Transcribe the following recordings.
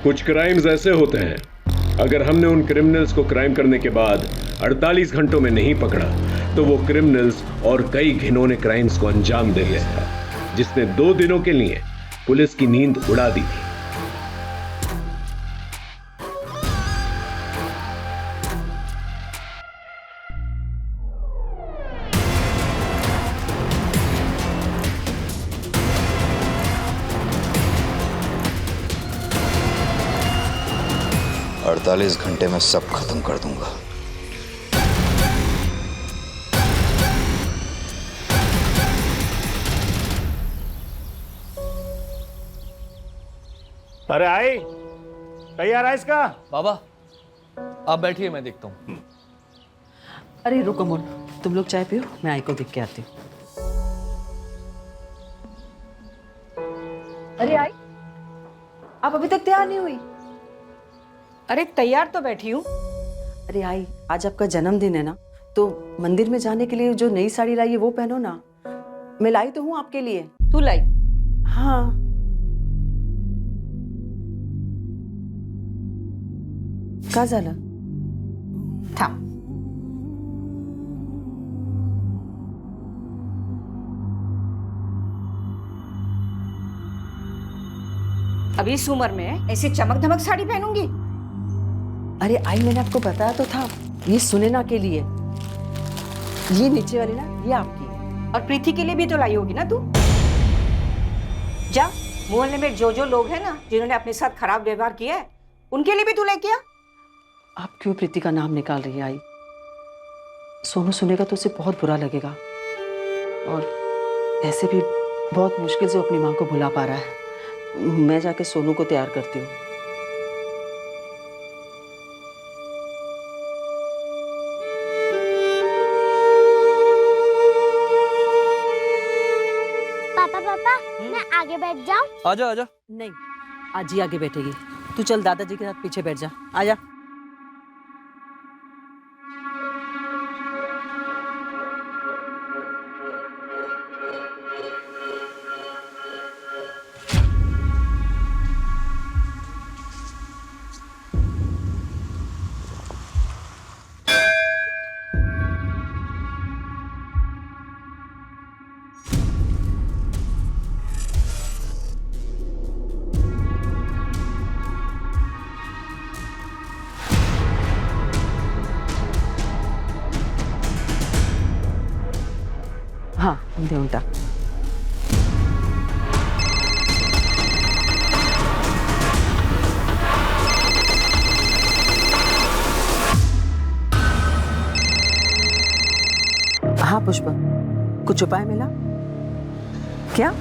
कुछ क्राइम्स ऐसे होते हैं, अगर हमने उन क्रिमिनल्स को क्राइम करने के बाद 48 घंटों में नहीं पकड़ा तो वो क्रिमिनल्स और कई घिनौने क्राइम्स को अंजाम दे देता, जिसने 2 दिनों के लिए पुलिस की नींद उड़ा दी थी। 48 घंटे में सब खत्म कर दूंगा। अरे आई, तैयार है इसका? बाबा आप बैठिए, मैं देखता हूँ। अरे रुको मोन, तुम लोग चाय पियो, मैं आई को देख के आती हूँ। अरे आई, आप अभी तक तैयार नहीं हुई? अरे तैयार तो बैठी हूँ। अरे आई, आज आपका जन्मदिन है ना, तो मंदिर में जाने के लिए जो नई साड़ी लाई है वो पहनो ना। मैं लाई तो हूँ आपके लिए। तू लाई? हाँ। का झालं? थांब। अभी इस उम्र में ऐसी चमक धमक साड़ी पहनूंगी? अरे आई, मैंने आपको बताया तो था, ये सुनैना के लिए। ये नीचे वाली ना, ये आपकी है। और प्रीति के लिए भी तो लाई होगी ना तू? जा, मोहल्ले में जो लोग हैं ना जिन्होंने अपने साथ खराब व्यवहार किया है, उनके लिए भी तू लेके आ। आप क्यों प्रीति का नाम निकाल रही है आई? सोनू सुनेगा तो उसे बहुत बुरा लगेगा, और ऐसे भी बहुत मुश्किल से अपनी माँ को भुला पा रहा है। मैं जाके सोनू को तैयार करती हूँ। पापा, मैं आगे बैठ जाऊं? आजा आजा। नहीं, आज ही आगे बैठेगी। तू चल दादाजी के साथ पीछे बैठ जा। आजा। हाँ, देऊन टाक। हाँ पुष्प, कुछ उपाय मिला क्या?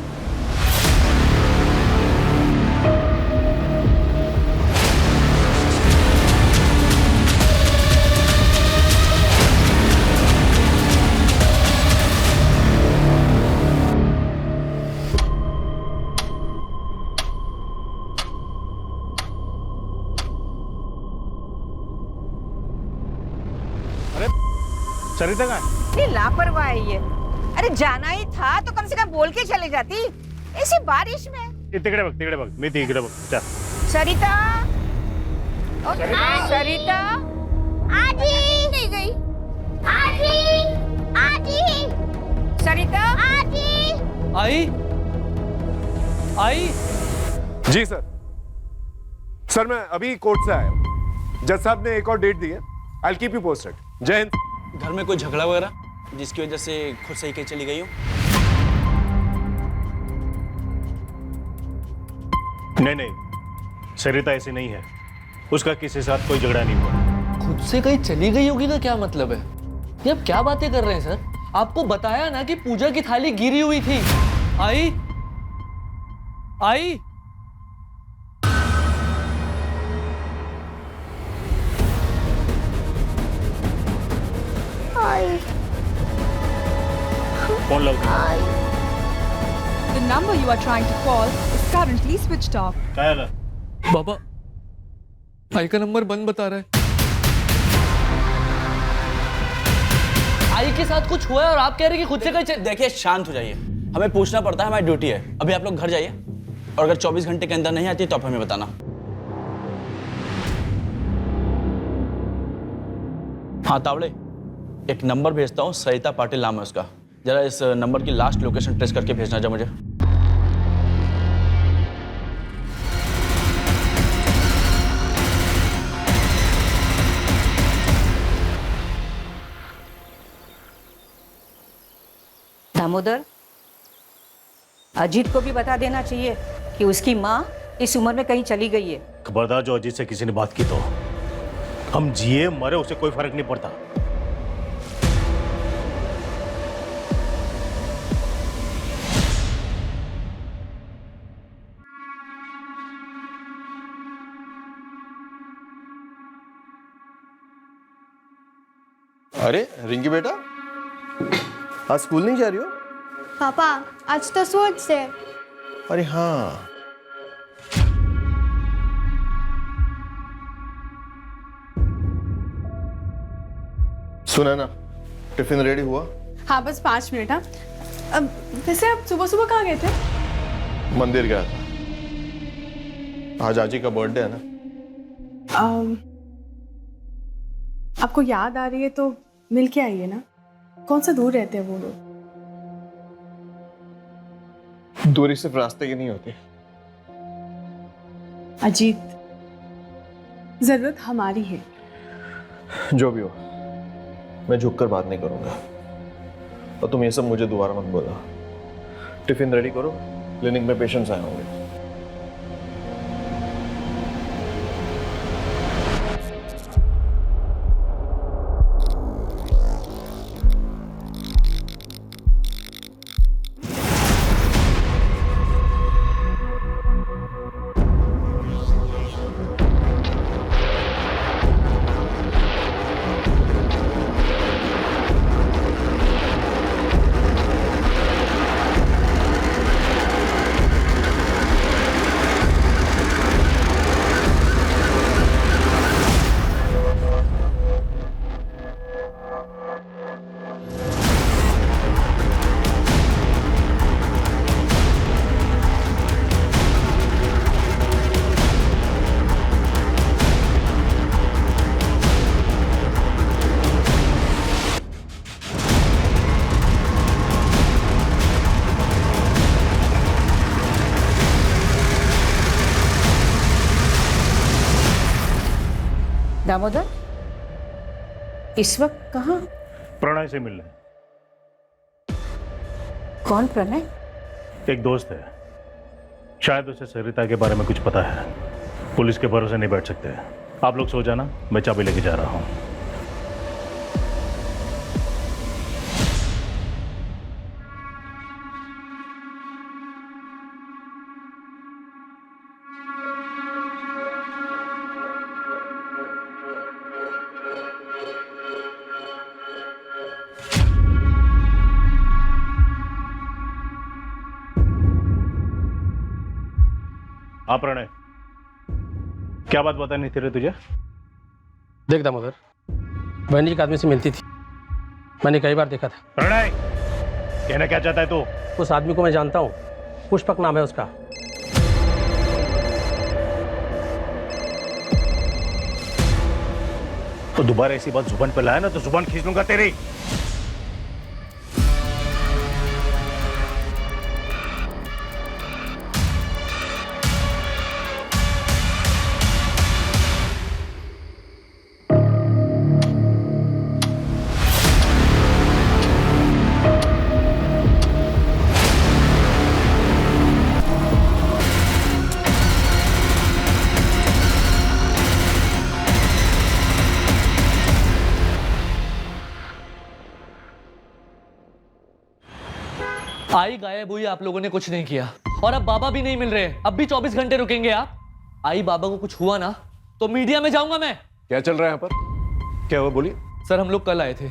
सरिता कहाँ है? इतनी लापरवाह है ये। अरे जाना ही था तो कम से कम बोल के चले जाती, ऐसी बारिश में। तिकडे बघ, मी तिकडे बघ। चल। सरिता, सरिता, आजी नहीं गई। आजी आजी सरिता, आजी। आई आई। जी सर मैं अभी कोर्ट से आया हूं। जज साहब ने एक और डेट दी है। I will keep you posted. जय हिंद। घर में कोई झगड़ा वगैरह जिसकी वजह से खुद सही के चली गई हो? नहीं, सरिता ऐसी नहीं है। उसका किसी के साथ कोई झगड़ा नहीं हुआ। खुद से कहीं चली गई होगी का क्या मतलब है? ये आप क्या बातें कर रहे हैं सर? आपको बताया ना कि पूजा की थाली गिरी हुई थी। आई आई। फोन लगा। The number you are trying to call is currently switched off. क्या है? बाबा, आई का नंबर बंद बता रहा है। आई के साथ कुछ हुआ है और आप कह रहे हैं कि खुद से कहीं देखिए, शांत हो जाइए। हमें पूछना पड़ता है, हमारी ड्यूटी है। अभी आप लोग घर जाइए, और अगर 24 घंटे के अंदर नहीं आती तो आप हमें बताना। हाँ तावड़े, एक नंबर भेजता हूँ, सरिता पाटिल नाम है उसका। जरा इस नंबर की लास्ट लोकेशन ट्रेस करके भेजना जा मुझे। दामोदर, अजीत को भी बता देना चाहिए कि उसकी माँ इस उम्र में कहीं चली गई है। खबरदार, जो अजीत से किसी ने बात की तो हम जिए मरे उसे कोई फर्क नहीं पड़ता। अरे रिंकी बेटा, आज स्कूल नहीं जा रही हो? पापा आज तो स्पोर्ट्स है। अरे हाँ, सुना ना, टिफिन रेडी हुआ? हाँ बस 5 मिनट। हाँ अब वैसे आप सुबह सुबह कहाँ गए थे? मंदिर गया था, आज आजी का बर्थडे है ना। आपको याद आ रही है तो मिल के आइए ना। कौन सा दूर रहते हैं वो लोग? दूरी सिर्फ रास्ते की नहीं होती। अजीत, जरूरत हमारी है। जो भी हो, मैं झुककर बात नहीं करूंगा। और तुम ये सब मुझे दोबारा मत बोला। टिफिन रेडी करो, क्लिनिक में पेशेंट्स आए होंगे। दामोदर, इस वक्त कहाँ? प्रणय से मिलने। कौन प्रणय? एक दोस्त है, शायद उसे सरिता के बारे में कुछ पता है। पुलिस के भरोसे नहीं बैठ सकते। आप लोग सो जाना, मैं चाबी लेके जा रहा हूँ। हाँ प्रणय, क्या बात बतानी थी रे तुझे? देख दामोदर, बहन जी एक आदमी से मिलती थी, मैंने कई बार देखा था। प्रणय, कहना क्या चाहता है तू? उस आदमी को मैं जानता हूँ, पुष्पक नाम है उसका। तो दोबारा ऐसी बात जुबान पे लाया ना तो जुबान खींच लूंगा तेरी। आई गायब हुई, आप लोगों ने कुछ नहीं किया, और अब बाबा भी नहीं मिल रहे। अब भी 24 घंटे रुकेंगे आप? आई बाबा को कुछ हुआ ना तो मीडिया में जाऊंगा मैं। क्या चल रहा है यहाँ पर? क्या हुआ, बोलिए। सर हम लोग कल आए थे,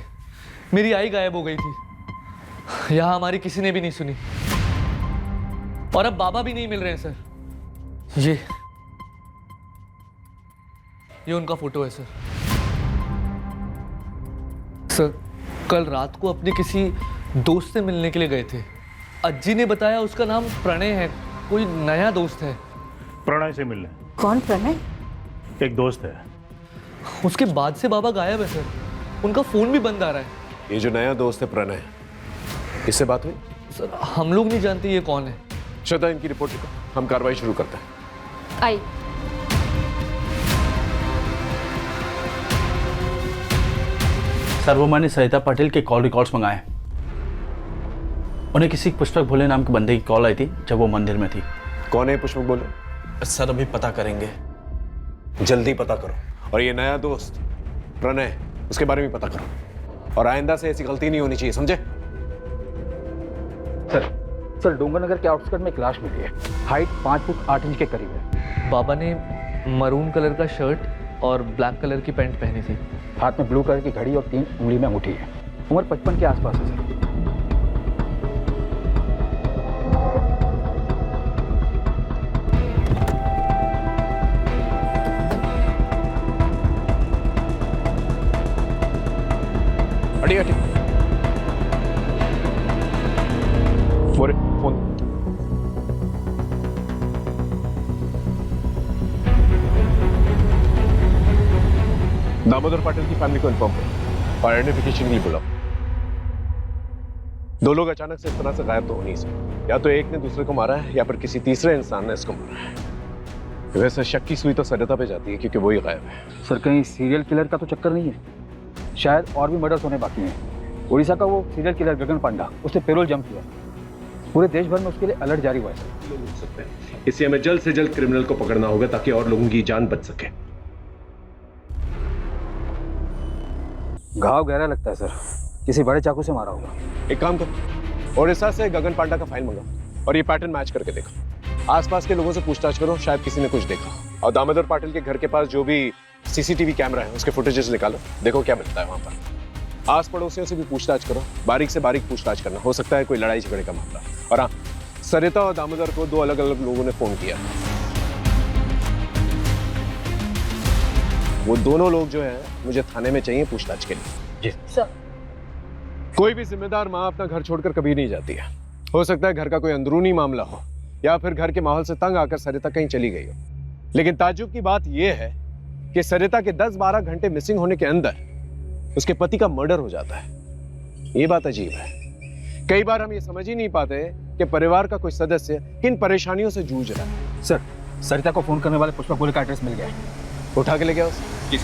मेरी आई गायब हो गई थी, यहाँ हमारी किसी ने भी नहीं सुनी, और अब बाबा भी नहीं मिल रहे हैं सर। ये उनका फोटो है सर। सर कल रात को अपने किसी दोस्त से मिलने के लिए गए थे, अज्जी ने बताया उसका नाम प्रणय है, कोई नया दोस्त है। प्रणय से मिलने? कौन प्रणय? एक दोस्त है। उसके बाद से बाबा गायब है सर। उनका फोन भी बंद आ रहा है। ये जो नया दोस्त है प्रणय, इससे बात हुई? सर हम लोग नहीं जानते ये कौन है। श्रद्धा, इनकी रिपोर्ट लिखो, हम कार्रवाई शुरू करते हैं। आई। सर वो मैंने सरिता पाटिल के कॉल रिकॉर्ड्स मंगाए। उन्हें किसी पुष्पक भोले नाम के बंदे की कॉल आई थी जब वो मंदिर में थी। कौन है पुष्पक भोले? सर अभी पता करेंगे। जल्दी पता करो। और ये नया दोस्त प्रणय, उसके बारे में पता करो, और आइंदा से ऐसी गलती नहीं होनी चाहिए, समझे? सर डोंगरनगर के आउटस्कर्ट में एक लाश मिली है। हाइट 5 फुट 8 इंच के करीब है। बाबा ने मरून कलर का शर्ट और ब्लैक कलर की पैंट पहनी थी। हाथ में ब्लू कलर की घड़ी और 3 उंगली में अंगूठी है। उम्र 55 के आसपास है सर। हटी हटी। फोन। दामोदर पाटिल की फैमिली को इन्फॉर्म करो और आइडेंटिफिकेशन के लिए बुलाओ। 2 लोग अचानक से इस तरह से गायब तो हो नहीं सकते। या तो एक ने दूसरे को मारा है या फिर किसी तीसरे इंसान ने इसको मारा है। वैसे शक की सुई तो सरिता पे जाती है क्योंकि वही गायब है। सर कहीं सीरियल किलर का तो चक्कर नहीं है? शायद और भी मर्डर्स होने बाकी हैं। उड़ीसा का वो सीरियल किलर गगन पांडा, उसने पेरोल जम किया। पूरे देश भर में उसके लिए अलर्ट जारी हुआ है सर। इसलिए हमें जल्द से जल्द क्रिमिनल को पकड़ना होगा ताकि और लोगों की जान बच सके। घाव गहरा लगता है सर, किसी बड़े चाकू से मारा होगा। एक काम करो, ओडिशा से गगन पांडा का फाइल मंगाओ और ये पैटर्न मैच करके देखो। आसपास के लोगों से पूछताछ करो, शायद किसी ने कुछ देखा। और दामोदर पाटिल के घर के पास जो भी सीसीटीवी कैमरा है उसके फुटेजेस निकालो, देखो क्या मिलता है वहां पर। आस पड़ोसियों से भी पूछताछ करो, बारीक से बारीक पूछताछ करना, हो सकता है कोई लड़ाई झगड़े का मामला। और हाँ, सरिता और दामोदर को 2 अलग अलग लोगों ने फोन किया। वो दोनों लोग जो है मुझे थाने में चाहिए पूछताछ के लिए। जी सर। कोई भी जिम्मेदार माँ अपना घर छोड़कर कभी नहीं जाती है। हो सकता है घर का कोई अंदरूनी मामला हो या फिर घर के माहौल से तंग आकर सरिता कहीं चली गई हो। लेकिन ताज्जुब की बात यह है कि सरिता के 10-12 घंटे मिसिंग होने के अंदर उसके पति का मर्डर हो जाता है। ये बात अजीब है। कई बार हम ये समझ ही नहीं पाते कि परिवार का कोई सदस्य किन परेशानियों से जूझ रहा है। सर सरिता को फोन करने वाले पुष्पक भोले का एड्रेस मिल गया है। उठा के ले गया उसे? जी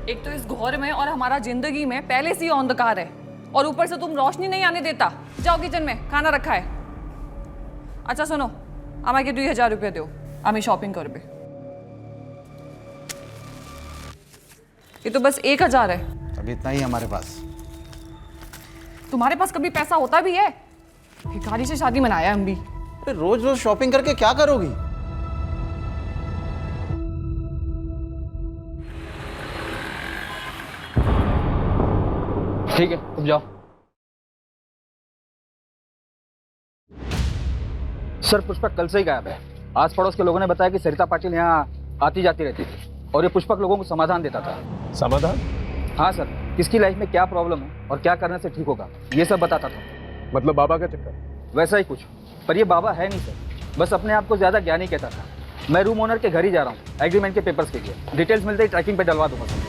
एक तो इस घोर में और हमारा जिंदगी में पहले से ही अंधकार है और ऊपर से तुम रोशनी नहीं आने देता। जाओ किचन में, खाना रखा है। अच्छा सुनो, আমাকে 2000 रुपये दो, আমি शॉपिंग करबे। ये तो बस 1000 है। अभी इतना ही हमारे पास। तुम्हारे पास कभी पैसा होता भी है? भिखारी से शादी मनाया हम भी। रोज रोज शॉपिंग करके क्या करोगी? ठीक है, तुम जाओ। सर पुष्पक कल से ही गायब है। आस पड़ोस के लोगों ने बताया कि सरिता पाटिल यहाँ आती जाती रहती थी और ये पुष्पक लोगों को समाधान देता था। समाधान? हाँ सर, किसकी लाइफ में क्या प्रॉब्लम है और क्या करने से ठीक होगा ये सब बताता था। मतलब बाबा का चक्कर? वैसा ही कुछ, पर ये बाबा है नहीं सर, बस अपने आप को ज्यादा ज्ञानी कहता था। मैं रूम ओनर के घर ही जा रहा हूँ एग्रीमेंट के पेपर्स के लिए। डिटेल्स मिलते ही ट्रैकिंग पे डलवा दूंगा सर।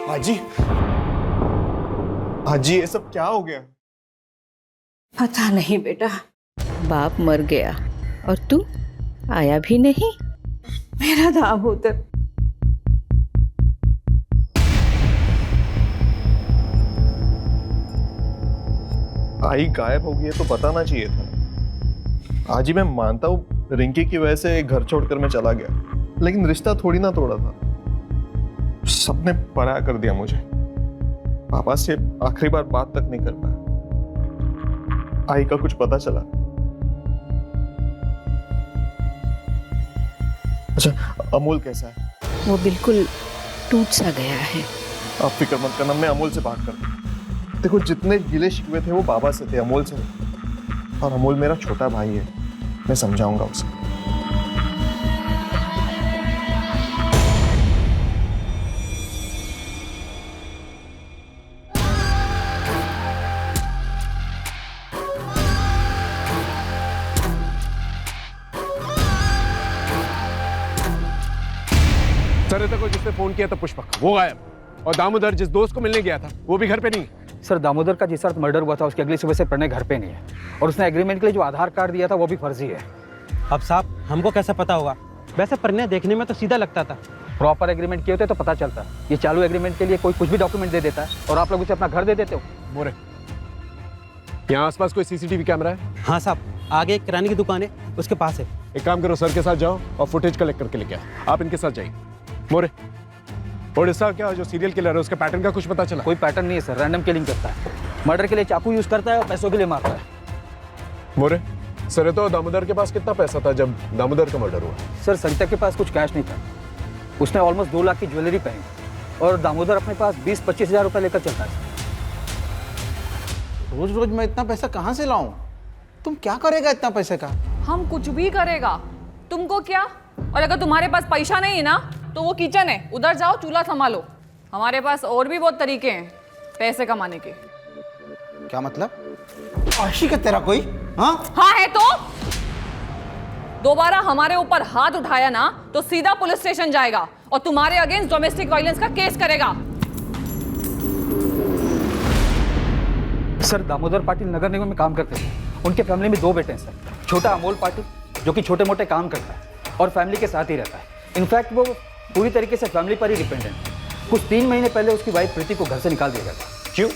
आजी, आजी ये सब क्या हो गया? पता नहीं बेटा, बाप मर गया और तू आया भी नहीं। मेरा दामोदर। आई गायब हो गई है तो बताना चाहिए था। आज ही मैं मानता हूँ रिंकी की वजह से घर छोड़कर मैं चला गया, लेकिन रिश्ता थोड़ी ना तोड़ा था। सबने पराया कर दिया मुझे। पापा से आखिरी बार बात तक नहीं कर पाया। आई का कुछ पता चला? अच्छा, अमूल कैसा है? वो बिल्कुल टूट सा गया है। आप फिक्र मत करना, मैं अमूल से बात करता हूँ। देखो, जितने गिले शिकवे थे वो बाबा से थे, अमूल से नहीं। और अमूल मेरा छोटा भाई है, मैं समझाऊंगा उसे। सरिता को जिसने फोन किया था पुष्पक, वो गायब। और दामोदर जिस दोस्त को मिलने गया था वो भी घर पे नहीं है। सर, दामोदर का जिस रात मर्डर हुआ था उसकी अगली सुबह से प्रणय घर पे नहीं है, और उसने एग्रीमेंट के लिए जो आधार कार्ड दिया था वो भी फर्जी है। अब साहब हमको कैसे पता होगा? वैसे प्रणय देखने में तो सीधा लगता था। प्रॉपर एग्रीमेंट किए होते तो पता चलता। ये चालू एग्रीमेंट के लिए कोई कुछ भी डॉक्यूमेंट दे देता है और आप लोग उसे अपना घर दे देते हो। मोरे, यहाँ आसपास कोई सीसीटीवी कैमरा है? हाँ साहब, आगे एक किराने की दुकान है, उसके पास है। एक काम करो, सर के साथ जाओ और फुटेज कलेक्ट करके लेके आओ। आप इनके साथ जाइए। मोरे, और इसका क्या जो सीरियल किलर है उसका पैटर्न का कुछ पता चला? कोई पैटर्न नहीं है सर, रैंडम किलिंग करता है। मर्डर के लिए चाकू यूज करता है और पैसों के लिए मारता है। मोरे, सरिता और दामोदर के पास कितना पैसा था जब दामोदर का मर्डर हुआ? सर, सरिता के पास कुछ कैश नहीं था। उसने ऑलमोस्ट 2 लाख की ज्वेलरी पहनी और दामोदर अपने पास 20-25 हज़ार रुपये लेकर चलता है। रोज रोज मैं इतना पैसा कहाँ से लाऊं? तुम क्या करेगा इतना पैसे का? हम कुछ भी करेगा, तुमको क्या? और अगर तुम्हारे पास पैसा नहीं है ना तो वो किचन है, उधर जाओ, चूल्हा संभालो। हमारे पास और भी बहुत तरीके हैं पैसे कमाने के। क्या मतलब? आशिक है तेरा कोई? हाँ है तो दोबारा हमारे ऊपर हाथ उठाया ना तो सीधा पुलिस स्टेशन जाएगा और तुम्हारे अगेंस्ट डोमेस्टिक वायलेंस का केस करेगा। सर, दामोदर पाटिल नगर निगम में काम करते थे। उनके फैमिली में 2 बेटे हैं सर। छोटा अमोल पाटिल जो कि छोटे मोटे काम करता है और फैमिली के साथ ही रहता है। इनफैक्ट वो पूरी तरीके से फैमिली पर ही डिपेंडेंट है। कुछ 3 महीने पहले उसकी वाइफ प्रीति को घर से निकाल दिया गया था। क्यों?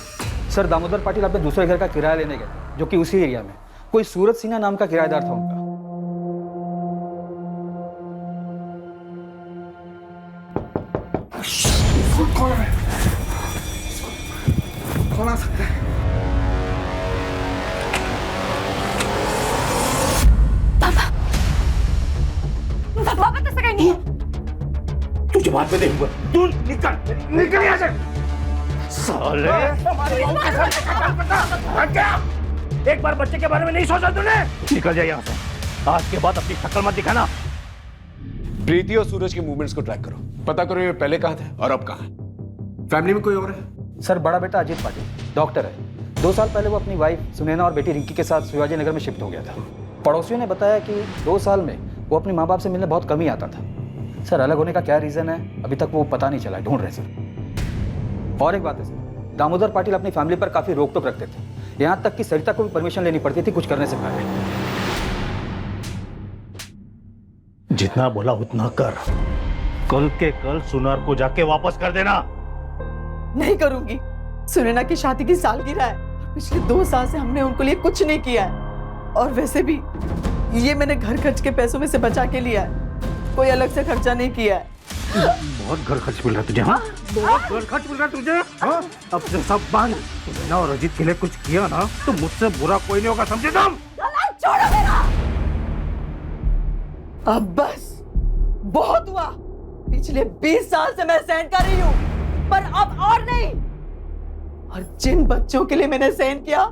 सर, दामोदर पाटिल अपने दूसरे घर का किराया लेने गए थे जो कि उसी एरिया में कोई सूरज सिन्हा नाम का किराएदार था उनका। कौन आ सकता है? पापा तो सगाई नहीं है। तुझे बाद में देखूंगा। तू निकल यहाँ से। साले एक बार बच्चे के बारे में नहीं सोचा तूने? निकल जा यहाँ से। आज के बाद अपनी शक्ल मत दिखाना। प्रीति और सूरज के मूवमेंट्स को ट्रैक करो, पता करो ये पहले कहाँ थे और अब कहाँ है। फैमिली में कोई और है? सर, बड़ा बेटा अजीत पाटिल डॉक्टर है। 2 साल पहले वो अपनी वाइफ सुनैना और बेटी रिंकी के साथ शिवाजी नगर में शिफ्ट हो गया था। पड़ोसियों ने बताया कि 2 साल में वो अपने माँ बाप से मिलने बहुत कम ही आता था। सर, अलग होने का क्या रीज़न है अभी तक वो पता नहीं चला, ढूंढ रहे सर। और एक बात है सर, दामोदर पाटिल अपनी फैमिली पर काफ़ी रोक टोक रखते थे। यहाँ तक कि सरिता को भी परमिशन लेनी पड़ती थी कुछ करने से पहले। जितना बोला उतना कर। कल के कल सुनार को जाके वापस कर देना। नहीं करूंगी। सुनैना की शादी की सालगिरह है। पिछले 2 साल से हमने उनको लिए कुछ नहीं किया है, और वैसे भी ये मैंने घर खर्च के पैसों में से बचा के लिया है, कोई अलग से खर्चा नहीं किया है। बहुत घर खर्च मिल रहा है तुझे? हाँ, बहुत घर खर्च मिल रहा है तुझे? हाँ, अब से सब बंद। सुनैना और अजीत के लिए कुछ किया ना तो मुझसे बुरा कोई नहीं होगा, समझे तुम? छोड़ो मेरा। अब बस बहुत हुआ। पिछले 20 साल से मैं सहन कर रही हूँ, पर अब और नहीं। और जिन बच्चों के लिए मैंने सहन किया,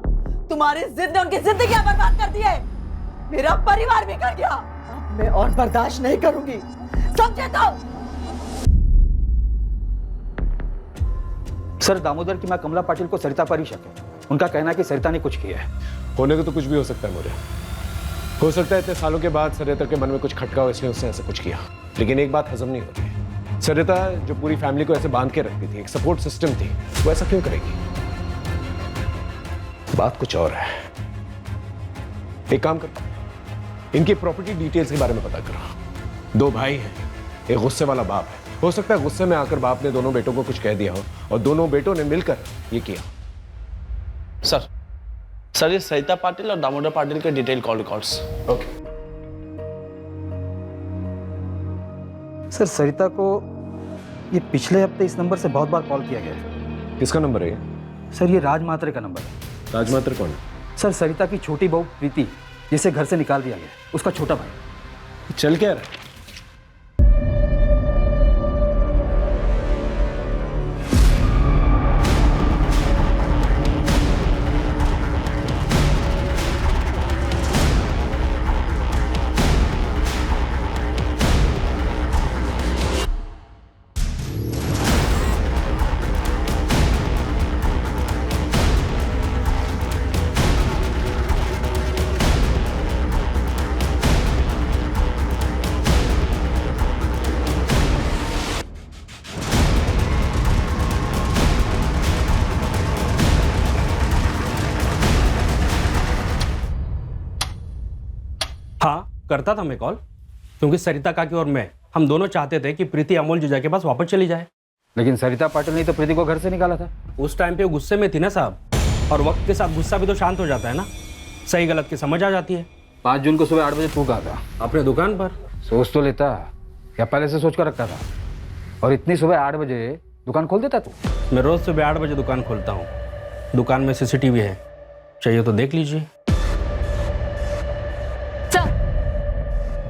तुम्हारी जिद ने उनकी जिंदगियां बर्बाद कर दी है। मेरा परिवार बिगड़ गया। अब मैं और बर्दाश्त नहीं करूंगी, समझे तो? सर, दामोदर की मां कमला पाटिल को सरिता पर ही शक है। उनका कहना है कि सरिता ने कुछ किया है। होने को तो कुछ भी हो सकता है मोरे। हो सकता है इतने सालों के बाद सरिता के मन में कुछ खटका हो, इसलिए उसने ऐसा कुछ किया। लेकिन एक बात हजम नहीं होती, सरिता जो पूरी फैमिली को ऐसे बांध के रखती थी, एक सपोर्ट सिस्टम थी, वो ऐसा क्यों करेगी? बात कुछ और है। एक काम करो, इनकी प्रॉपर्टी डिटेल्स के बारे में पता करो। 2 भाई हैं, एक गुस्से वाला बाप है। हो सकता है गुस्से में आकर बाप ने दोनों बेटों को कुछ कह दिया हो और दोनों बेटों ने मिलकर ये किया। सर ये सरिता पाटिल और दामोदर पाटिल के detail call records. Okay sir Sarita को ये पिछले हफ्ते इस नंबर से बहुत बार कॉल किया गया है। किसका नंबर है ये? सर ये राज मात्रे का नंबर है। राज मात्रे कौन है? सर सरिता की छोटी बहू प्रीति, जिसे घर से निकाल दिया गया, उसका छोटा भाई। चल क्या रहा है? हाँ करता था मैं कॉल, क्योंकि सरिता काकी और मैं हम दोनों चाहते थे कि प्रीति अमोल जीजा के पास वापस चली जाए। लेकिन सरिता पाटिल ने तो प्रीति को घर से निकाला था। उस टाइम पे वो गुस्से में थी ना साहब, और वक्त के साथ गुस्सा भी तो शांत हो जाता है ना, सही गलत की समझ आ जाती है। 5 जून को सुबह 8 बजे तू कहा था अपने दुकान पर। सोच तो लेता या पहले से सोच कर रखता था? और इतनी सुबह 8 बजे दुकान खोल देता तू? मैं रोज सुबह 8 बजे दुकान खोलता हूँ। दुकान में सीसीटीवी है, चाहिए तो देख लीजिए।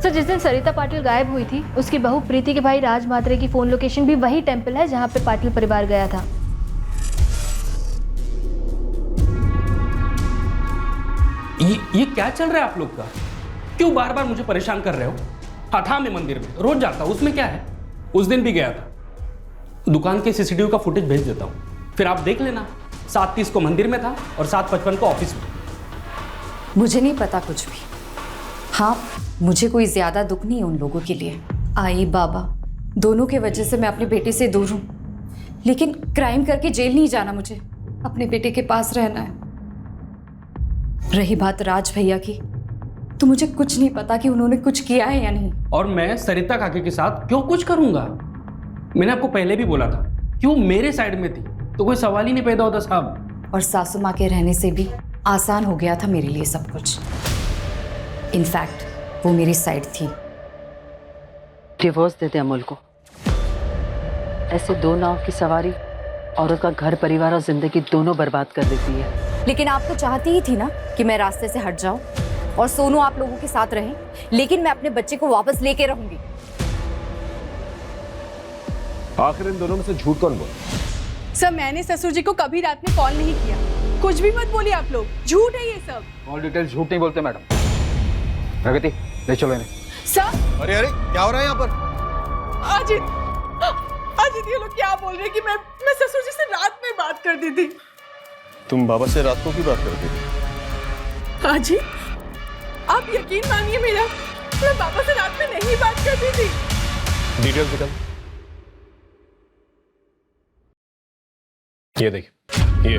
सर जिस दिन सरिता पाटिल गायब हुई थी, उसकी बहू प्रीति के भाई राज मात्रे की फोन लोकेशन भी वही टेंपल है जहां पे पाटिल परिवार गया था। ये क्या चल रहा है आप लोग का? क्यों बार बार मुझे परेशान कर रहे हो? हाँ था मैं मंदिर में रोज जाता हूँ, उसमें क्या है? उस दिन भी गया था। दुकान के सीसीटीवी का फुटेज भेज देता हूँ, फिर आप देख लेना। 7:30 को मंदिर में था और 7:55 को ऑफिस में। मुझे नहीं पता कुछ भी। हाँ मुझे कोई ज्यादा दुख नहीं है उन लोगों के लिए। आई बाबा दोनों के वजह से मैं अपने बेटे से दूर हूँ, लेकिन क्राइम करके जेल नहीं जाना, मुझे अपने बेटे के पास रहना है। रही बात राज भैया की, तो मुझे कुछ नहीं पता कि उन्होंने कुछ किया है या नहीं। और मैं सरिता काकी के साथ क्यों कुछ करूंगा? मैंने आपको पहले भी बोला था क्यों मेरे साइड में थी तो कोई सवाल ही नहीं पैदा होता साहब। और सासू माँ के रहने से भी आसान हो गया था मेरे लिए सब कुछ। इनफैक्ट वो मेरी साइड थी। डिवोर्स दे दे अमोल को। ऐसे 2 नाव की सवारी औरत का घर परिवार और जिंदगी दोनों बर्बाद कर देती है। लेकिन आप तो चाहती ही थी ना कि मैं रास्ते से हट जाऊं और सोनू आप लोगों के साथ रहे, लेकिन मैं अपने बच्चे को वापस लेके रहूंगी। आखिर इन दोनों में से झूठ कौन बोल? सर मैंने ससुर जी को कभी रात में कॉल नहीं किया। कुछ भी मत बोलिए आप लोग, झूठ है ये सब। ऑल डिटेल झूठ नहीं बोलते मैडम। प्रगति ले चलो इन्हें। सर अरे अरे क्या हो रहा है यहाँ पर? अजित ये लोग क्या बोल रहे हैं कि मैं ससुर जी से रात में बात करती थी। तुम बाबा से रात को क्यों बात करती थी? अजित आप यकीन मानिए मेरा, मैं बाबा से रात में नहीं बात करती थी। डिटेल्स निकल। ये देखिए, ये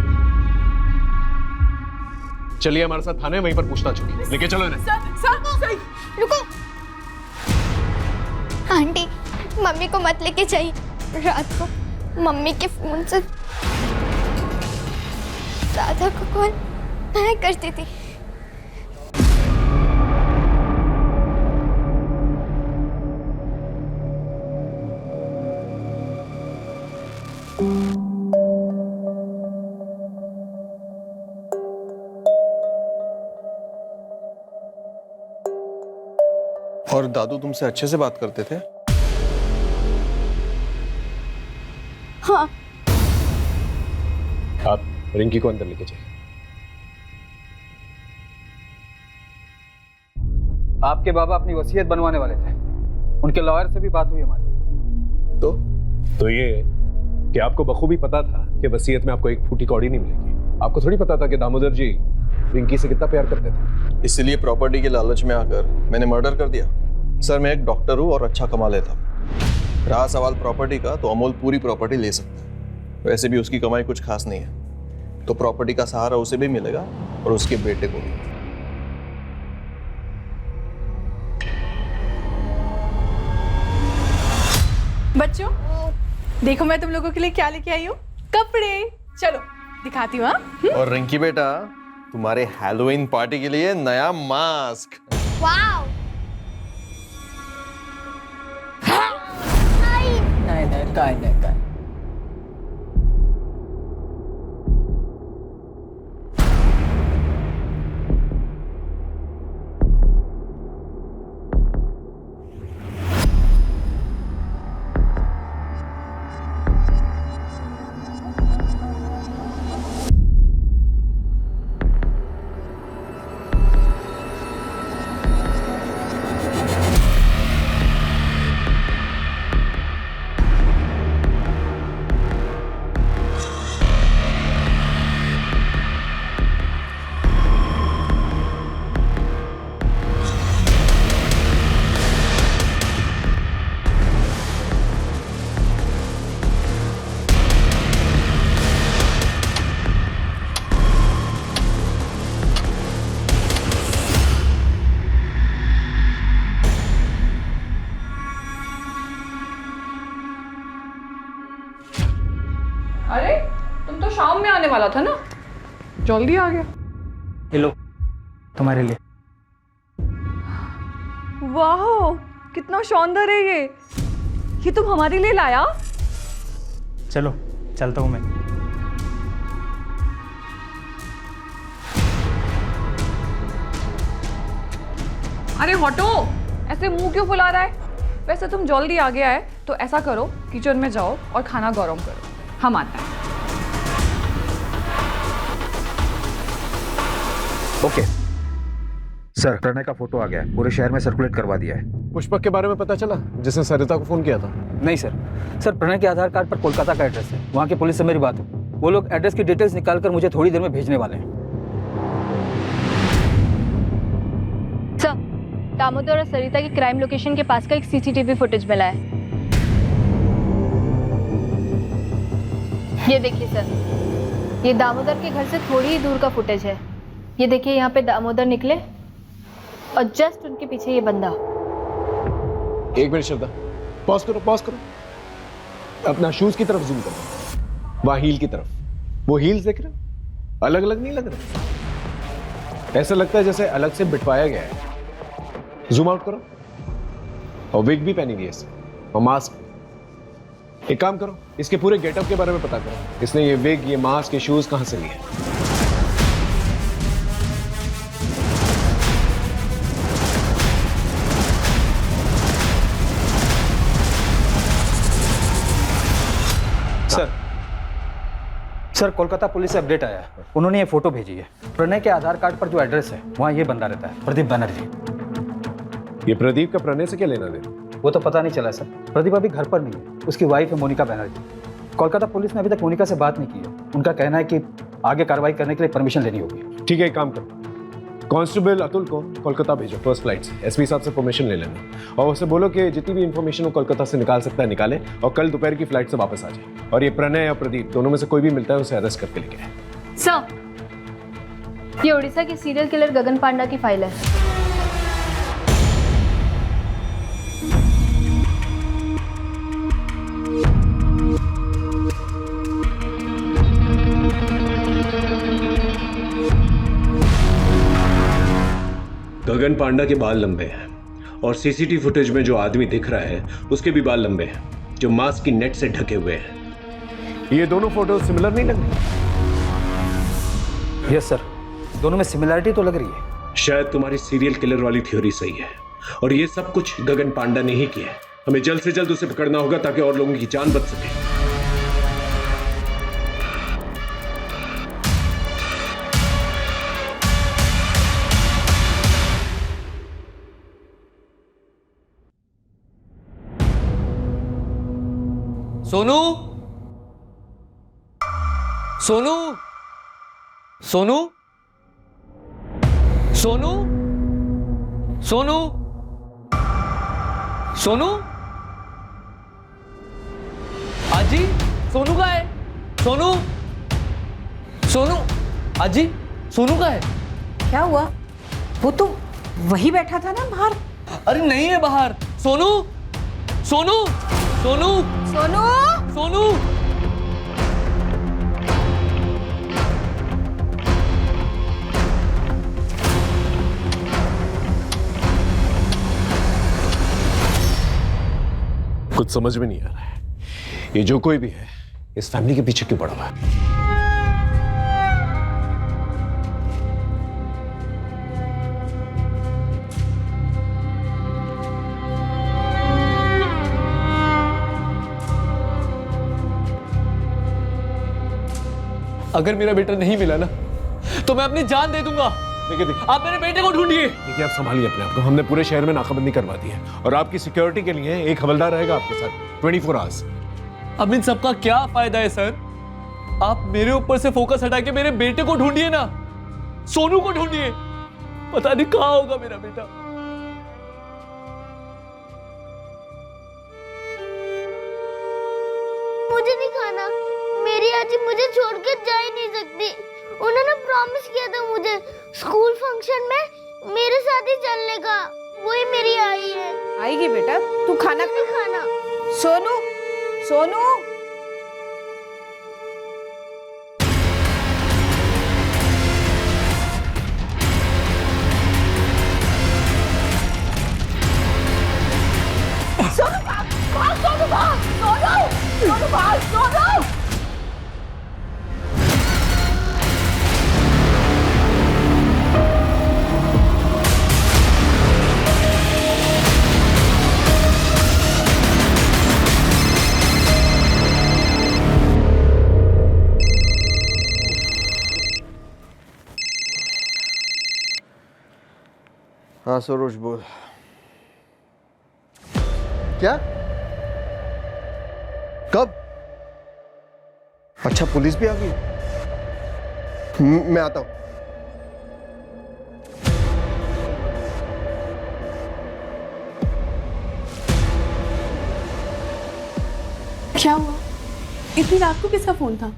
चलिए हमारे साथ थाने, वहीं पर पूछताछ होगी। लेके चलो इन्हें। सर रुको आंटी, मम्मी को मत लेके जाइए। रात को मम्मी के फोन से राधा को कॉल मैं करती थी। और दादू तुमसे अच्छे से बात करते थे? हाँ। आप रिंकी को अंदर लेके जाइए। आपके बाबा अपनी वसीयत बनवाने वाले थे, उनके लॉयर से भी बात हुई हमारी। तो ये कि आपको बखूबी पता था कि वसीयत में आपको एक फूटी कौड़ी नहीं मिलेगी। आपको थोड़ी पता था कि दामोदर जी रिंकी से कितना प्यार करते थे। इसलिए प्रॉपर्टी के लालच में आकर मैंने मर्डर कर दिया। सर मैं एक डॉक्टर हूँ और अच्छा कमा लेता हूँ। रहा सवाल प्रॉपर्टी का, तो अमोल पूरी प्रॉपर्टी ले सकता है। वैसे भी उसकी कमाई कुछ खास नहीं है, तो प्रॉपर्टी का सहारा उसे भी मिलेगा और उसके बेटे को भी। बच्चों देखो मैं तुम लोगों के लिए क्या लेके आई हूँ, कपड़े। चलो दिखाती हूँ। हाँ और रिंकी बेटा, तुम्हारे हैलोवीन पार्टी के लिए नया मास्क। वाव। नहीं काय अरे तुम तो शाम में आने वाला था ना, जल्दी आ गया। ये लो तुम्हारे लिए। वाह कितना शानदार है ये तुम हमारे लिए लाया? चलो चलता हूँ मैं। अरे हटो, ऐसे मुंह क्यों फुला रहा है? वैसे तुम जल्दी आ गया है तो ऐसा करो, किचन में जाओ और खाना गरम करो, हम आते हैं। ओके सर, प्रणय का फोटो आ गया है, पूरे शहर में सर्कुलेट करवा दिया है। पुष्पक के बारे में पता चला जिसने सरिता को फोन किया था? नहीं सर प्रणय के आधार कार्ड पर कोलकाता का एड्रेस है। वहाँ की पुलिस से मेरी बात है, वो लोग एड्रेस की डिटेल्स निकाल कर मुझे थोड़ी देर में भेजने वाले हैं। सर, दामोदर और सरिता की क्राइम लोकेशन के पास का एक सीसीटीवी फुटेज मिला है। ये देखिए सर, ये दामोदर के घर से थोड़ी ही दूर का फुटेज है। ये देखिए यहाँ पे दामोदर निकले और जस्ट उनके पीछे ये बंदा। एक मिनट श्रद्धा, पॉज करो। अपना शूज की तरफ जूम करो, वहां हील की तरफ। वो हील्स देख रहे हो? अलग अलग नहीं लग रहे, ऐसा लगता है जैसे अलग से बिठवाया गया है। जूम आउट करो। और विग भी पहनी हुई है इसने, और मास्क। एक काम करो, इसके पूरे गेटअप के बारे में पता करो। इसने ये विग, ये मास्क, ये शूज कहां से लिए? सर कोलकाता पुलिस से अपडेट आया है, उन्होंने ये फोटो भेजी है। प्रणय के आधार कार्ड पर जो एड्रेस है वहाँ ये बंदा रहता है, प्रदीप बनर्जी। ये प्रदीप का प्रणय से क्या लेना देना? वो तो पता नहीं चला सर, प्रदीप अभी घर पर नहीं है, उसकी वाइफ है मोनिका बनर्जी। कोलकाता पुलिस ने अभी तक मोनिका से बात नहीं की है। उनका कहना है कि आगे कार्रवाई करने के लिए परमिशन लेनी होगी। ठीक है, एक काम करो, कांस्टेबल अतुल को कोलकाता भेजो फर्स्ट फ्लाइट से। एसपी साहब से परमिशन ले लेना और उससे बोलो कि जितनी भी इंफॉर्मेशन वो कोलकाता से निकाल सकता है निकाले, और कल दोपहर की फ्लाइट से वापस आ जाए। और ये प्रणय या प्रदीप दोनों में से कोई भी मिलता है उसे अरेस्ट करके लेके आए। सर, ये उड़ीसा के सीरियल किलर गगन पांडा की फाइल है। गगन पांडा के बाल लंबे हैं और सीसीटीवी फुटेज में जो आदमी दिख रहा है उसके भी बाल लंबे हैं, जो मास्क की नेट से ढके हुए हैं। ये दोनों फोटो सिमिलर नहीं लग रही? यस सर, दोनों में सिमिलरिटी तो लग रही है। शायद तुम्हारी सीरियल किलर वाली थ्योरी सही है और ये सब कुछ गगन पांडा ने ही किया है। हमें जल्द से जल्द उसे पकड़ना होगा ताकि और लोगों की जान बच सके। सोनू, सोनू, सोनू, सोनू, सोनू, सोनू, आजी, सोनू का है? सोनू, सोनू, आजी, सोनू का है? क्या हुआ? वो तो वही बैठा था ना बाहर। अरे नहीं है बाहर। सोनू, सोनू, सोनू सोनू सोनू कुछ समझ में नहीं आ रहा है, ये जो कोई भी है इस फैमिली के पीछे क्यों पड़ा हुआ है? अगर मेरा बेटा नहीं मिला ना तो मैं अपनी जान दे दूंगा। देखिए आप मेरे बेटे को ढूंढिए। देखिए आप संभालिए अपने आप को, हमने पूरे शहर में नाकाबंदी करवा दी है और आपकी सिक्योरिटी के लिए एक हवलदार रहेगा आपके साथ 24 आवर्स। अब इन सबका क्या फायदा है सर? आप मेरे ऊपर से फोकस हटा के मेरे बेटे को ढूंढिए ना, सोनू को ढूंढिए। पता नहीं कहां होगा मेरा बेटा। मुझे नहीं खाना, मेरी आजी मुझे छोड़कर जा ही नहीं सकती। उन्होंने प्रॉमिस किया था मुझे स्कूल फंक्शन में मेरे साथ ही चलने का। वही मेरी आई है। आएगी बेटा, तू खाना नहीं खाना। सोनू सोनू हाँ सरोज बोल। क्या? कब? अच्छा पुलिस भी आ गई? मैं आता हूं। क्या हुआ? इतनी रात को किसका फोन था?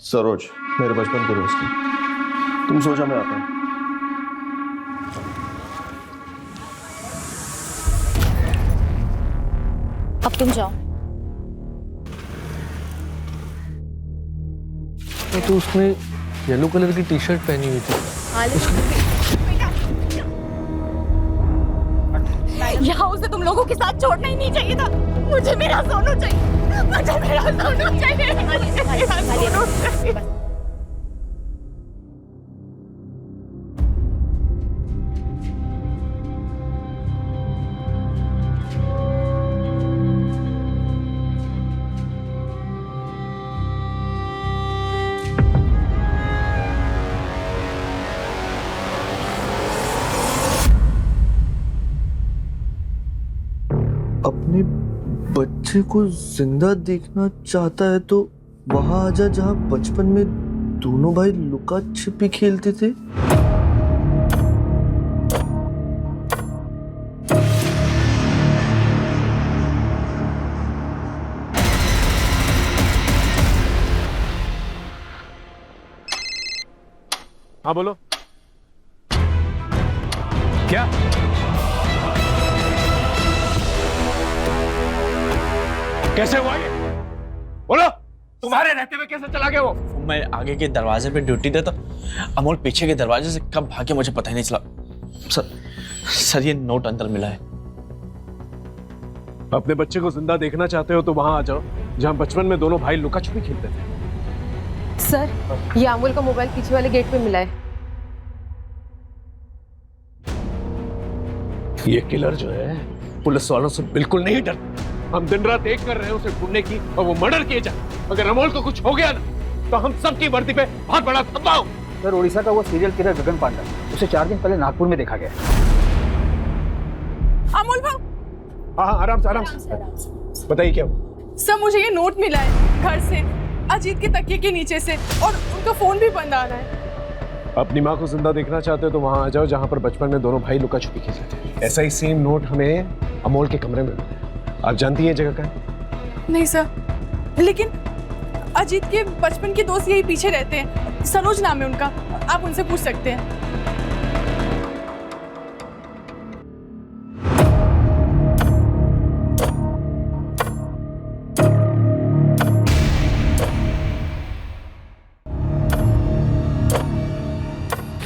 सरोज, मेरे बचपन के दोस्त हैं। तुम सोचा मैं आता हूं। अब तुम जाओ। तो उसने येलो कलर की टी शर्ट पहनी हुई थी। यहाँ उसे तुम लोगों के साथ छोड़ना ही नहीं चाहिए था। मुझे मेरा सोनू चाहिए, मुझे मेरा सोनू चाहिए, मुझे मेरा सोनू चाहिए। अपने बच्चे को जिंदा देखना चाहता है तो वहां आजा जहां बचपन में दोनों भाई लुका छिपी खेलते थे। हाँ बोलो। क्या? कैसे हुआ ये? बोलो, तुम्हारे रहते हुए कैसे चला गया वो? मैं आगे के दरवाजे पे ड्यूटी देता, अमोल पीछे के दरवाजे से कब भागे मुझे पता ही नहीं चला। सर ये नोट अंदर मिला है। अपने बच्चे को जिंदा देखना चाहते हो तो वहां आ जाओ जहां बचपन में दोनों भाई लुका छुपी खेलते थे। सर ये अमोल का मोबाइल पीछे वाले गेट पे मिला है। ये किलर जो है पुलिस वालों से बिल्कुल नहीं डरता। हम दिन रात एक कर रहे हैं उसे ढूंढने की और वो मर्डर किए जाए। अगर अमोल को कुछ हो गया ना तो हम सबकी वर्दी पे बहुत बड़ा धब्बा हो। सर उड़ीसा का वो सीरियल किलर गगन पांडा, उसे 4 दिन पहले नागपुर में देखा गया। अमोल भाव। हाँ आराम से बताइए क्या हुआ? सर मुझे ये नोट मिला है घर से, अजीत के तकिए के नीचे से, और उनका फोन भी बंद आ रहा है। अपनी माँ को जिंदा देखना चाहते हो तो वहां आ जाओ जहां पर बचपन में दोनों भाई लुका छुपी खेलते थे। ऐसा ही सेम नोट हमें अमोल के कमरे में मिला है। आप जानती हैं जगह का? नहीं सर, लेकिन अजीत के बचपन के दोस्त यही पीछे रहते हैं, सरोज नाम है उनका, आप उनसे पूछ सकते हैं।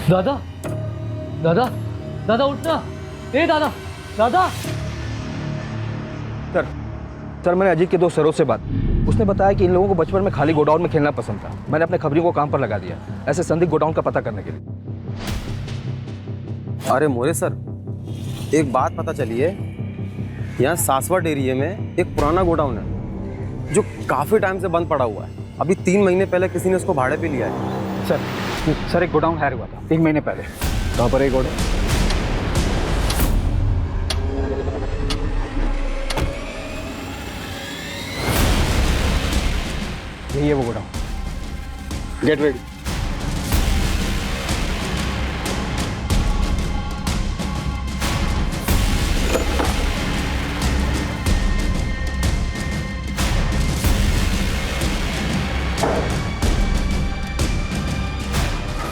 दादा दादा दादा उठना, ए दादा दादा। सर मैंने अजीत के दोस्त सरोज से बात, उसने बताया कि इन लोगों को बचपन में खाली गोडाउन में खेलना पसंद था। मैंने अपने खबरियों को काम पर लगा दिया ऐसे संदिग्ध गोडाउन का पता करने के लिए। अरे मोरे सर, एक बात पता चली है, यहाँ सासवट एरिया में एक पुराना गोडाउन है जो काफ़ी टाइम से बंद पड़ा हुआ है। अभी 3 महीने पहले किसी ने उसको भाड़े पे लिया है। सर एक गोडाउन हायर हुआ था 3 महीने पहले। कहाँ पर है गोडाउन? यही है वो godown. Get ready.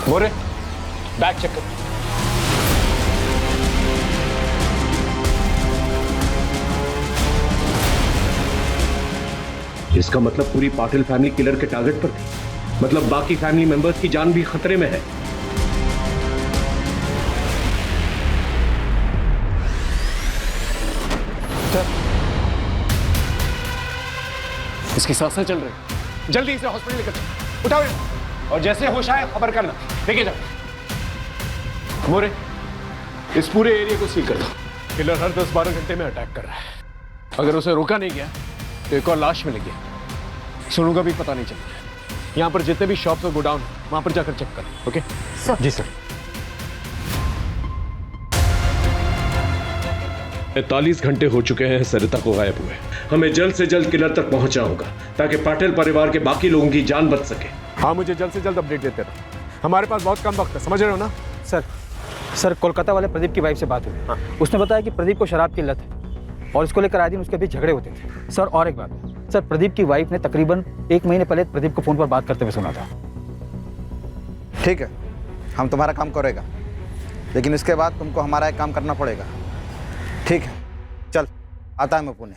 More, bag check कर। इसका मतलब पूरी पाटिल फैमिली किलर के टारगेट पर थी। मतलब बाकी फैमिली मेंबर्स की जान भी खतरे में है। इसकी सांसें चल रही, जल्दी इसे हॉस्पिटल लेकर चलो। उठाओ और जैसे होश आए खबर करना। लेके जाओ। मोरे, इस पूरे एरिया को सील कर दो। किलर हर 10-12 घंटे में अटैक कर रहा है। अगर उसे रोका नहीं गया तो एक और लाश मिलेगी। सुनूंगा भी पता नहीं चलेगा। यहाँ पर जितने भी शॉप्स और गोडाउन वहां पर जाकर चेक कर। Okay sir. जी सर। 45 घंटे हो चुके हैं सरिता को गायब हुए। हमें जल्द से जल्द किलर तक पहुंचना होगा ताकि पाटिल परिवार के बाकी लोगों की जान बच सके। हाँ, मुझे जल्द से जल्द अपडेट देते रहो। हमारे पास बहुत कम वक्त है, समझ रहे हो ना? सर कोलकाता वाले प्रदीप की वाइफ से बात हुई। हाँ। उसने बताया कि प्रदीप को शराब की लत है और इसको लेकर आए दिन उसके बीच झगड़े होते थे। सर और एक बात, सर प्रदीप की वाइफ ने तकरीबन 1 महीने पहले प्रदीप को फोन पर बात करते हुए सुना था। ठीक है, हम तुम्हारा काम करेगा, लेकिन इसके बाद तुमको हमारा एक काम करना पड़ेगा। ठीक है, चल आता है मैं पुणे।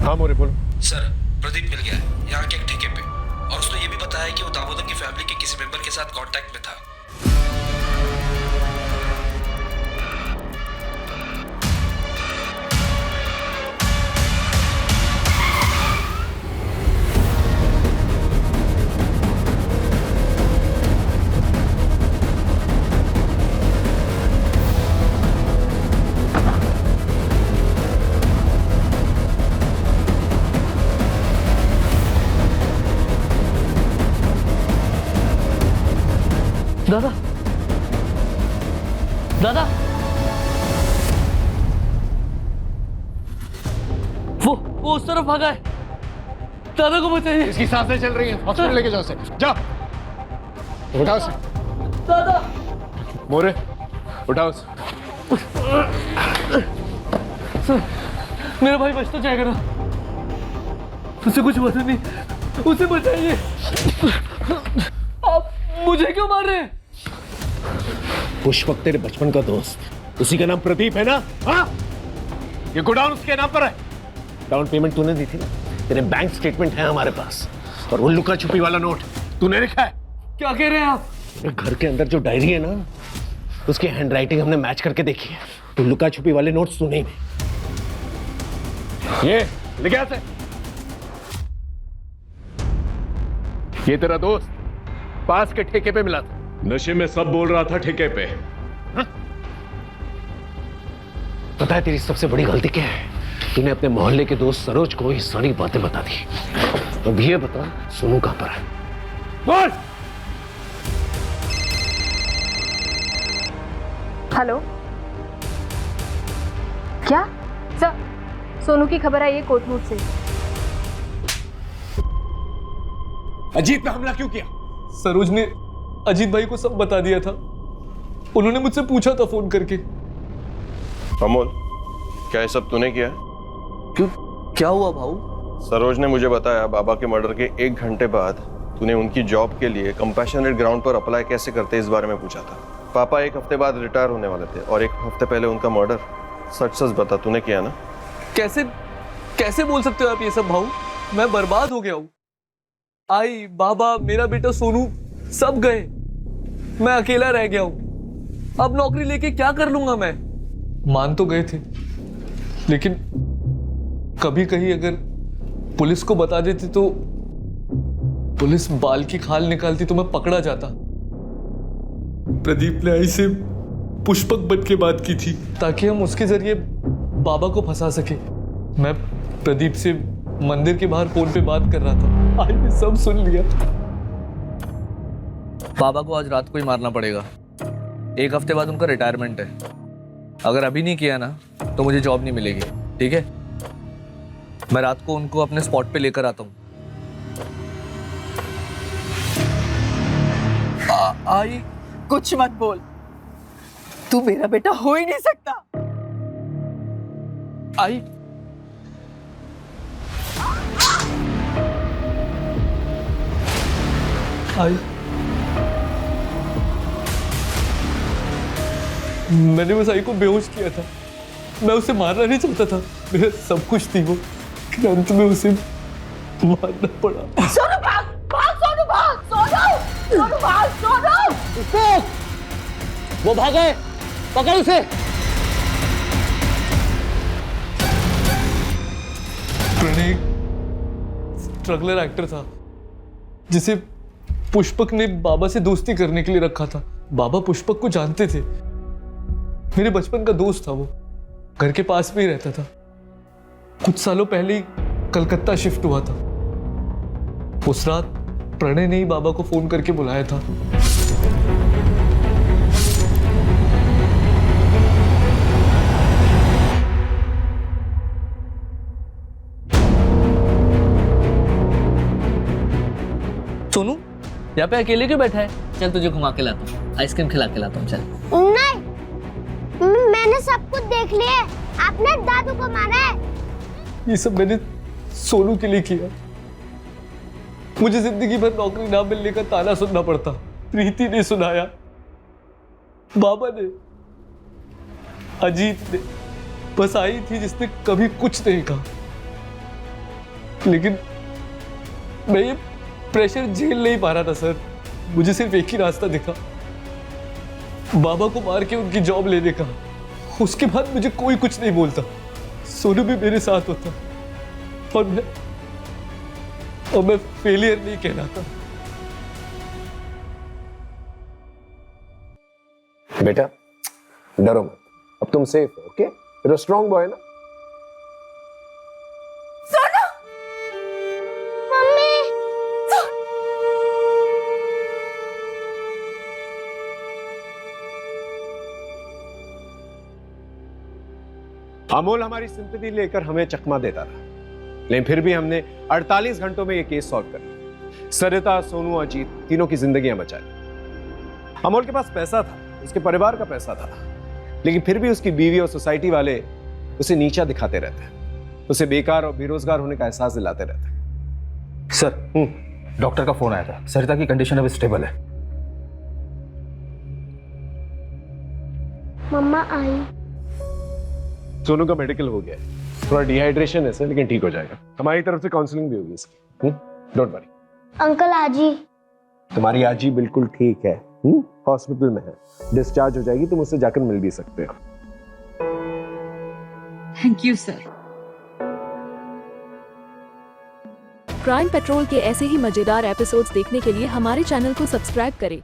हाँ मोरे, बोलो। सर प्रदीप मिल गया है यहाँ के एक ठेके पे, और उसने ये भी बताया कि वो दामोदर की फैमिली के किसी मेंबर के साथ कांटेक्ट में था। दादा दादा, वो उस तरफ भागा है। दादा को बताइए। इसकी सांसें चल रही हैं, हॉस्पिटल लेके जाओ उसे। जाओ, उठाओ उसे। दादा मोरे, उठाओ उसे। मेरा भाई बच तो जाएगा ना? उसे कुछ पता नहीं, उसे बचाइए। आप मुझे क्यों मार रहे हैं? पुष्पक तेरे बचपन का दोस्त, उसी का नाम प्रदीप है ना? हाँ, ये गोडाउन उसके नाम पर है। डाउन पेमेंट तूने दी थी ना? तेरे बैंक स्टेटमेंट है हमारे पास, और वो लुका छुपी वाला नोट तूने लिखा है। क्या कह रहे हैं आप? घर के अंदर जो डायरी है ना, उसकी हैंडराइटिंग हमने मैच करके देखी है। तो लुका छुपी वाले नोट्स तूने ही। ये लिखा है। ये तेरा दोस्त पास के ठेके पे मिला था। नशे में सब बोल रहा था ठेके पे। पता है तेरी सबसे बड़ी गलती क्या है? तूने अपने मोहल्ले के दोस्त सरोज को ये सारी बातें बता दी। अब ये बता, सोनू कहां पर है? बोल। हेलो, क्या सर? सोनू की खबर आई है कोटनूर से। अजीत पे हमला क्यों किया? सरोज ने अजीत भाई को सब बता दिया था। उन्होंने मुझसे पूछा था फोन करके। अमोल, क्या ये सब तूने किया? क्यों, क्या हुआ भाऊ? सरोज ने मुझे बताया बाबा के मर्डर के 1 घंटे बाद तूने उनकी जॉब के लिए कंपैशनेट ग्राउंड पर अप्लाई कैसे करते इस बारे में पूछा था। पापा 1 हफ्ते बाद रिटायर होने वाले थे और 1 हफ्ते पहले उनका मर्डर। सच सच बता, तूने किया ना? कैसे बोल सकते हो आप ये सब भाऊ? मैं बर्बाद हो गया हूँ। आई, बाबा, मेरा बेटा सोनू सब गए। मैं अकेला रह गया हूं। अब नौकरी लेके क्या कर लूंगा मैं? मान तो गए थे, लेकिन कभी कहीं अगर पुलिस को बता देती तो पुलिस बाल की खाल निकालती तो मैं पकड़ा जाता। प्रदीप ने आई से पुष्पक बन के बात की थी ताकि हम उसके जरिए बाबा को फंसा सके। मैं प्रदीप से मंदिर के बाहर फोन पे बात कर रहा था। आज ने सब सुन लिया। बाबा को आज रात को ही मारना पड़ेगा। 1 हफ्ते बाद उनका रिटायरमेंट है। अगर अभी नहीं किया ना तो मुझे जॉब नहीं मिलेगी। ठीक है, मैं रात को उनको अपने स्पॉट पे लेकर आता हूँ। आई, कुछ मत बोल। तू मेरा बेटा हो ही नहीं सकता। आई, आई, मैंने बस आई को बेहोश किया था। मैं उसे मारना नहीं चाहता था। मेरा सब कुछ थी वो, लेकिन अंत में उसे मारना पड़ा। सोनू भाग, भाग सोनू भाग, सोनू, सोनू भाग, सोनू। वो भाग गए, पकड़ उसे। प्रणय स्ट्रगलर एक्टर था जिसे पुष्पक ने बाबा से दोस्ती करने के लिए रखा था। बाबा पुष्पक को जानते थे। मेरे बचपन का दोस्त था वो। घर के पास में ही रहता था। कुछ सालों पहले ही कलकत्ता शिफ्ट हुआ था। उस रात प्रणय ने ही बाबा को फोन करके बुलाया था। सोनू, यहाँ पे अकेले क्यों बैठा है? चल तुझे घुमा के लाता हूँ, आइसक्रीम खिला के लाता हूँ। चल। नहीं, मैंने सब कुछ देख लिया। आपने दादू को मारा है। ये सब मैंने सोनू के लिए किया। मुझे जिंदगी भर नौकरी ना मिलने का ताना सुनना पड़ता। प्रीति ने सुनाया, बाबा ने, अजीत ने। बस आई थी जिसने कभी कुछ नहीं कहा। लेकिन मैं ये प्रेशर झेल नहीं पा रहा था सर। मुझे सिर्फ एक ही रास्ता दिखा, बाबा को मार के उनकी जॉब लेने का। उसके बाद मुझे कोई कुछ नहीं बोलता। सोनू भी मेरे साथ होता और मैं फेलियर नहीं कहलाता। बेटा डरो मत, अब तुम सेफ हो। Okay, you're a strong boy ना। सोनू, मम्मी, अमोल हमारी सिंपैथी लेकर हमें चकमा देता रहा, लेकिन फिर भी हमने 48 घंटों में यह केस सॉल्व कर लिया। सरिता, सोनू, अजीत तीनों की जिंदगियां बचा ली। अमोल के पास पैसा था, उसके परिवार का पैसा था, लेकिन फिर भी उसकी बीवी और सोसाइटी वाले उसे नीचा दिखाते रहते हैं। उसे बेकार और बेरोजगार होने का एहसास दिलाते रहते हैं। सर, डॉक्टर का फोन आया था। सरिता की कंडीशन अब स्टेबल है। मम्मा आई। सोनू का मेडिकल हो गया है, थोड़ा डिहाइड्रेशन है सर, लेकिन ठीक हो जाएगा। हमारी तरफ से काउंसलिंग भी होगी इसकी। Don't worry. अंकल आजी, तुम्हारी आजी बिल्कुल ठीक है, हॉस्पिटल में है, डिस्चार्ज हो जाएगी। तुम उससे जाकर मिल भी सकते हो। Thank you sir. Crime petrol के ऐसे ही मजेदार एपिसोड्स देखने के लिए हमारे चैनल को सब्सक्राइब करें